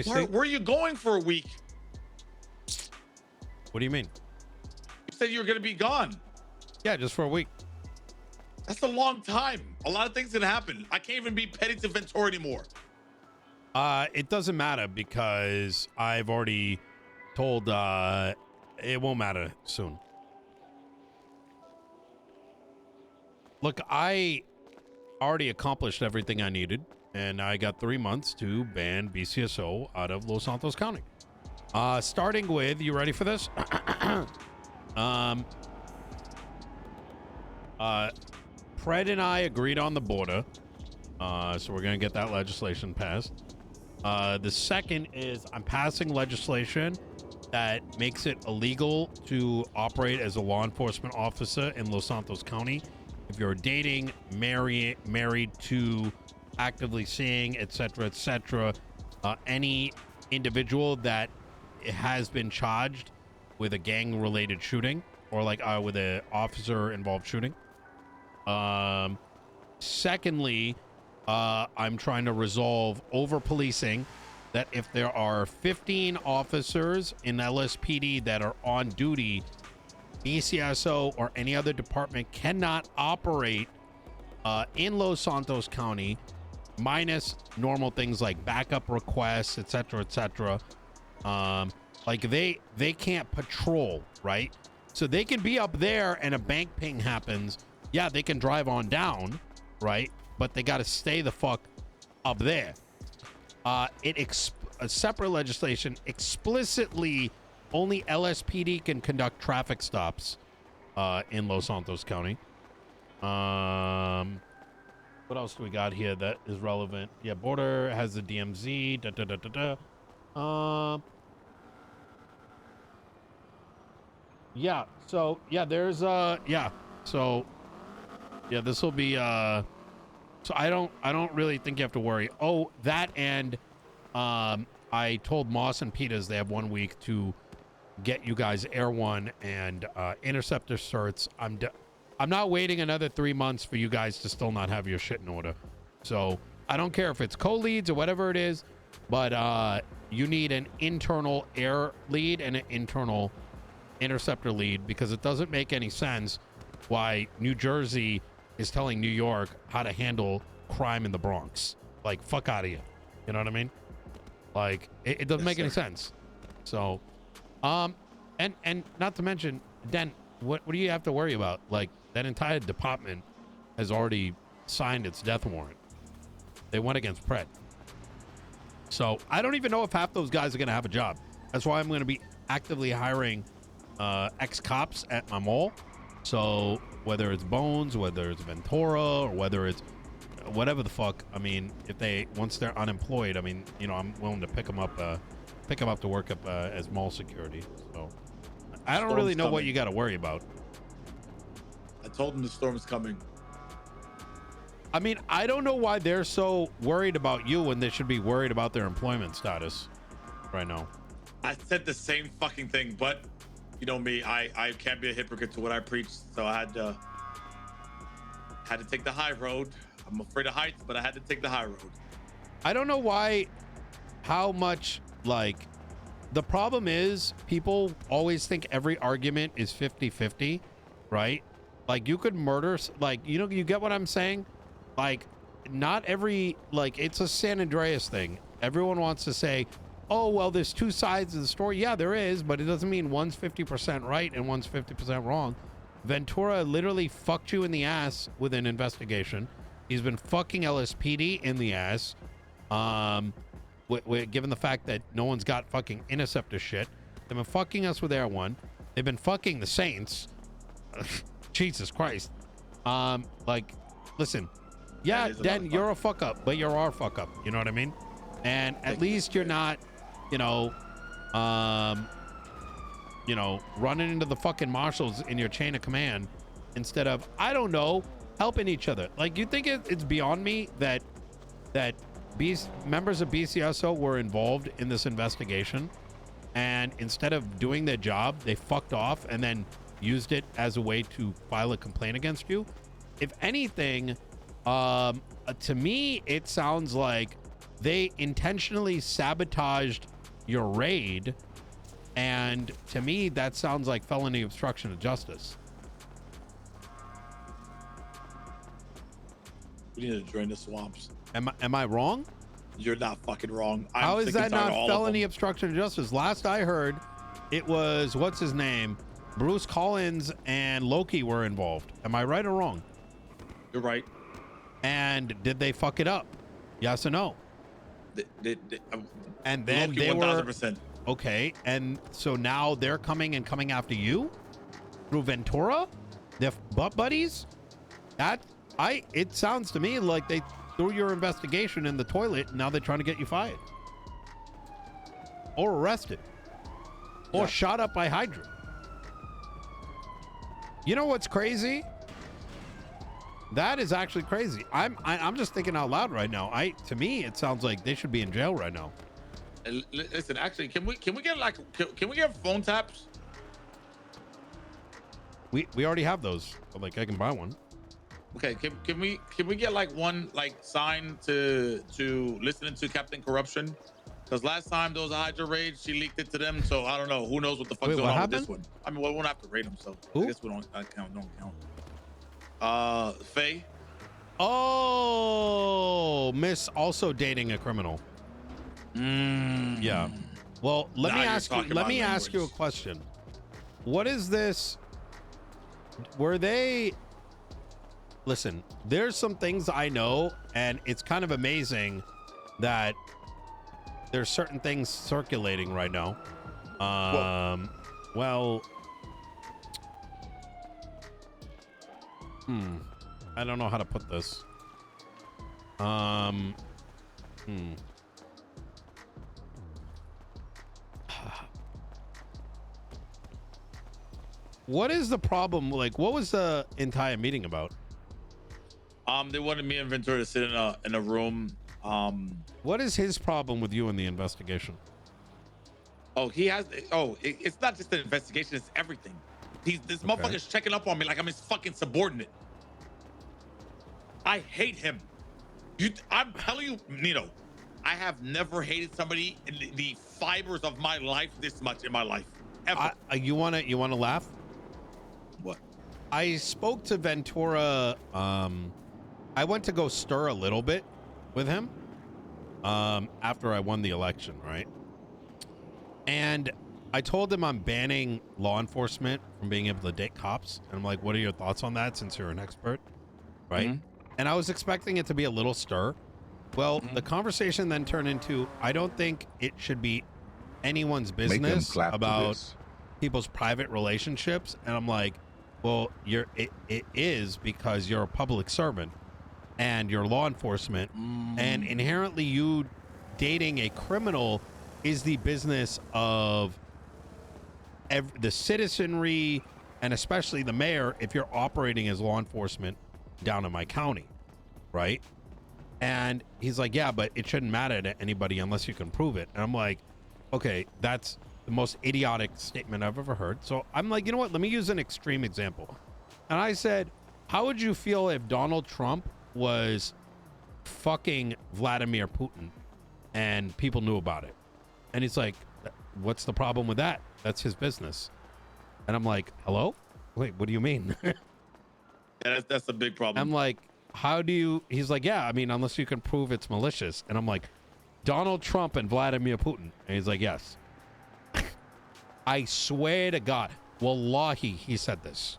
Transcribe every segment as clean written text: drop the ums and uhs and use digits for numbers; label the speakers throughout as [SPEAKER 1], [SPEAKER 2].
[SPEAKER 1] Where are you going for a week?
[SPEAKER 2] What do you mean?
[SPEAKER 1] You said you were going to be gone.
[SPEAKER 2] Yeah, just for a week.
[SPEAKER 1] That's a long time. A lot of things can happen. I can't even be petty to Ventura anymore.
[SPEAKER 2] It doesn't matter because I've already told it won't matter soon. Look, I already accomplished everything I needed, and I got 3 months to ban BCSO out of Los Santos County. Starting with, you ready for this? Pred and I agreed on the border, so we're gonna get that legislation passed. The second is I'm passing legislation that makes it illegal to operate as a law enforcement officer in Los Santos County if you're dating, married to, actively seeing, etc., any individual that has been charged with a gang-related shooting or like with an officer-involved shooting. Secondly, I'm trying to resolve over-policing, that if there are 15 officers in LSPD that are on duty, BCSO or any other department cannot operate in Los Santos County, minus normal things like backup requests, etc. Like they can't patrol, right? So they can be up there and a bank ping happens. Yeah, they can drive on down, right? But they got to stay the fuck up there. A separate legislation explicitly only LSPD can conduct traffic stops in Los Santos County. What else do we got here that is relevant? Yeah, border has the DMZ. Yeah. So yeah, there's yeah. So yeah, this will be so I don't really think you have to worry. Oh, that and I told Moss and Peters they have 1 week to get you guys Air One and interceptor certs. I'm not waiting another 3 months for you guys to still not have your shit in order. So I don't care if it's co-leads or whatever it is, but you need an internal air lead and an internal interceptor lead, because it doesn't make any sense why New Jersey is telling New York how to handle crime in the Bronx. Like, fuck out of here. You know what I mean? Like, it doesn't make any sense. So, and not to mention, then what do you have to worry about? Like, that entire department has already signed its death warrant. They went against Pred. So I don't even know if half those guys are going to have a job. That's why I'm going to be actively hiring ex-cops at my mall. So whether it's Bones, whether it's Ventura, or whether it's whatever the fuck, I mean, once they're unemployed, I mean, you know, I'm willing to pick them up to work up as mall security. So I don't really know what you got to worry about.
[SPEAKER 1] I told them the storm's coming.
[SPEAKER 2] I mean, I don't know why they're so worried about you when they should be worried about their employment status right now.
[SPEAKER 1] I said the same fucking thing, but you know me, I can't be a hypocrite to what I preach, so I had to take the high road. I'm afraid of heights, but I had to take the high road.
[SPEAKER 2] I don't know how much, like, the problem is people always think every argument is 50-50, right? Like, you could murder, like, you know, you get what I'm saying? Like, not every, like, it's a San Andreas thing. Everyone wants to say, oh, well, there's two sides of the story. Yeah, there is, but it doesn't mean one's 50% right and one's 50% wrong. Ventura literally fucked you in the ass with an investigation. He's been fucking LSPD in the ass. Given the fact that no one's got fucking interceptor shit. They've been fucking us with Air One. They've been fucking the Saints. Jesus Christ. Like, listen. Yeah, Dan, you're a fuck up, but you're our fuck up. You know what I mean? And at least you're not, you know, running into the fucking marshals in your chain of command instead of, I don't know, helping each other. Like, you think it's beyond me that members of BCSO were involved in this investigation, and instead of doing their job, they fucked off and then used it as a way to file a complaint against you? If anything, to me, it sounds like they intentionally sabotaged your raid, and to me that sounds like felony obstruction of justice.
[SPEAKER 1] We need to drain the swamps.
[SPEAKER 2] Am I wrong?
[SPEAKER 1] You're not fucking wrong.
[SPEAKER 2] How is that not felony obstruction of justice? Last I heard, it was, what's his name? Bruce Collins and Loki were involved. Am I right or wrong?
[SPEAKER 1] You're right.
[SPEAKER 2] And did they fuck it up? Yes or no? And then
[SPEAKER 1] Loki,
[SPEAKER 2] they
[SPEAKER 1] 1000%.
[SPEAKER 2] were okay. And so now they're coming after you through Ventura, their butt buddies. It sounds to me like they threw your investigation in the toilet. And now they're trying to get you fired or arrested or shot up by Hydra. You know what's crazy? That is actually crazy. I'm just thinking out loud right now. To me, it sounds like they should be in jail right now.
[SPEAKER 1] Listen, actually, can we get phone taps?
[SPEAKER 2] We already have those. Like, I can buy one.
[SPEAKER 1] Okay, can we get like one like sign to listening to Captain Corruption? Because last time there was a Hydra raid, she leaked it to them. So I don't know. Who knows what the fuck's going on with this one? I mean, we won't have to raid them. So
[SPEAKER 2] who?
[SPEAKER 1] I guess we don't count. Faye.
[SPEAKER 2] Oh, Miss also dating a criminal. Yeah. Well, let me ask you a question. What is this? Were they? Listen, there's some things I know, and it's kind of amazing that there's certain things circulating right now. Well, I don't know how to put this. What is the problem? Like, what was the entire meeting about?
[SPEAKER 1] They wanted me and Ventura to sit in a room.
[SPEAKER 2] What is his problem with you in the investigation?
[SPEAKER 1] It's not just an investigation, it's everything. This motherfucker's checking up on me like I'm his fucking subordinate. I hate him. I'm telling you, Nino, I have never hated somebody in the fibers of my life this much in my life. Ever.
[SPEAKER 2] You wanna laugh?
[SPEAKER 1] What?
[SPEAKER 2] I spoke to Ventura. I went to go stir a little bit with him after I won the election, right? And I told him I'm banning law enforcement from being able to date cops. And I'm like, what are your thoughts on that since you're an expert? Right? Mm-hmm. And I was expecting it to be a little stir. Well, the conversation then turned into, I don't think it should be anyone's business about people's private relationships. And I'm like, well, it is because you're a public servant and you're law enforcement, and inherently you dating a criminal is the business of the citizenry, and especially the mayor if you're operating as law enforcement down in my county, right? And he's like, yeah, but it shouldn't matter to anybody unless you can prove it. And I'm like, okay, that's the most idiotic statement I've ever heard. So I'm like, you know what? Let me use an extreme example. And I said, how would you feel if Donald Trump was fucking Vladimir Putin and people knew about it? And he's like, what's the problem with that? That's his business. And I'm like, hello? Wait, what do you mean?
[SPEAKER 1] Yeah, that's a big problem.
[SPEAKER 2] I'm like, how do you? He's like, yeah, I mean, unless you can prove it's malicious. And I'm like, Donald Trump and Vladimir Putin. And he's like, yes. I swear to God, wallahi, he said this.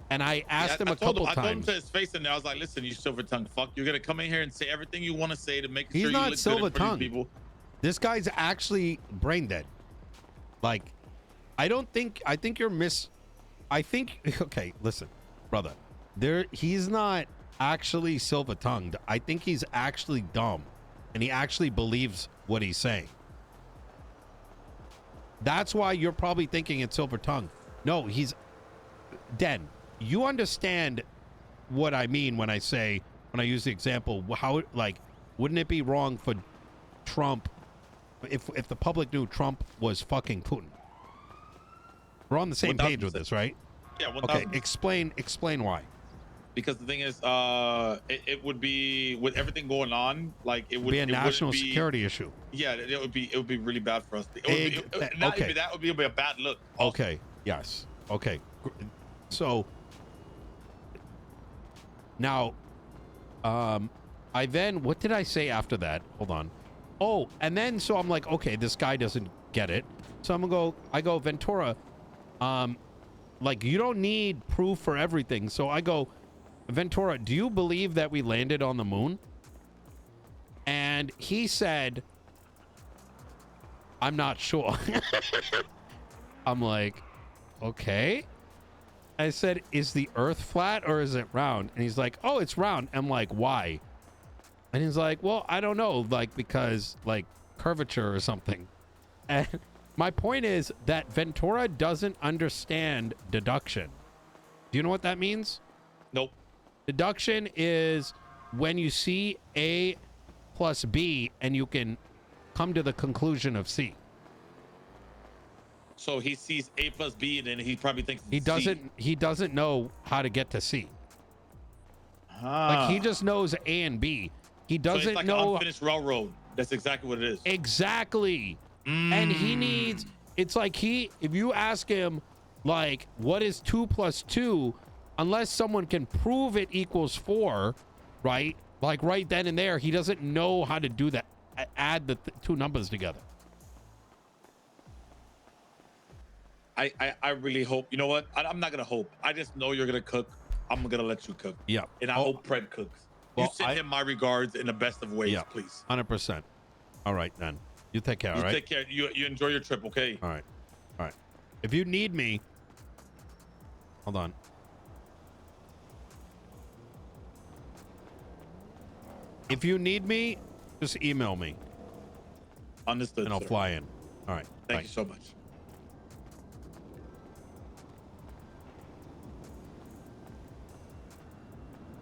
[SPEAKER 2] And I asked him a couple times.
[SPEAKER 1] I told him to his face in there. I was like, listen, you silver tongue fuck. You're going to come in here and say everything you want to say to make sure you look good in front of these people.
[SPEAKER 2] This guy's actually brain dead. Like, I think you're okay, listen, brother. He's not actually silver tongued. I think he's actually dumb. And he actually believes what he's saying. That's why you're probably thinking it's silver tongue. No, Den, you understand what I mean when I use the example, how, like, wouldn't it be wrong for Trump if the public knew Trump was fucking Putin? We're on the same page with this, right?
[SPEAKER 1] Yeah.
[SPEAKER 2] 1,000%. Okay, explain why.
[SPEAKER 1] Because the thing is, it would be with everything going on, like it would
[SPEAKER 2] be a national
[SPEAKER 1] be,
[SPEAKER 2] security issue.
[SPEAKER 1] Yeah, it would be really bad for us. Not
[SPEAKER 2] Okay.
[SPEAKER 1] even that would be a bad look. Also.
[SPEAKER 2] Okay. Yes. Okay. So now, I then, what did I say after that? Hold on. Oh, and then so I'm like, okay, this guy doesn't get it. So I go Ventura, like you don't need proof for everything. So I go, Ventura, do you believe that we landed on the moon? And he said, I'm not sure. I'm like, okay. I said, is the earth flat or is it round? And he's like, oh, it's round. I'm like, why? And he's like, well, I don't know, like because like curvature or something. And my point is that Ventura doesn't understand deduction. Do you know what that means?
[SPEAKER 1] Nope.
[SPEAKER 2] Deduction is when you see A plus B and you can come to the conclusion of C.
[SPEAKER 1] So he sees A plus B and then he probably thinks
[SPEAKER 2] He doesn't know how to get to C. Like he just knows A and B. He doesn't
[SPEAKER 1] so it's like
[SPEAKER 2] know
[SPEAKER 1] an unfinished railroad. That's exactly what it is.
[SPEAKER 2] Exactly. And he needs, it's like if you ask him like what is 2 plus 2, unless someone can prove it equals 4, right? Like right then and there, he doesn't know how to do that. Add the two numbers together.
[SPEAKER 1] I really hope, you know what? I'm not going to hope. I just know you're going to cook. I'm going to let you cook.
[SPEAKER 2] Yeah.
[SPEAKER 1] And I hope Pred cooks.
[SPEAKER 2] Well,
[SPEAKER 1] you send him my regards in the best of ways, please.
[SPEAKER 2] 100%. All right, then. You take care, all right?
[SPEAKER 1] Take care. You enjoy your trip, okay?
[SPEAKER 2] All right. All right. If you need me, hold on. If you need me, just email me.
[SPEAKER 1] Understood.
[SPEAKER 2] And I'll fly in. All right.
[SPEAKER 1] Thank you so much.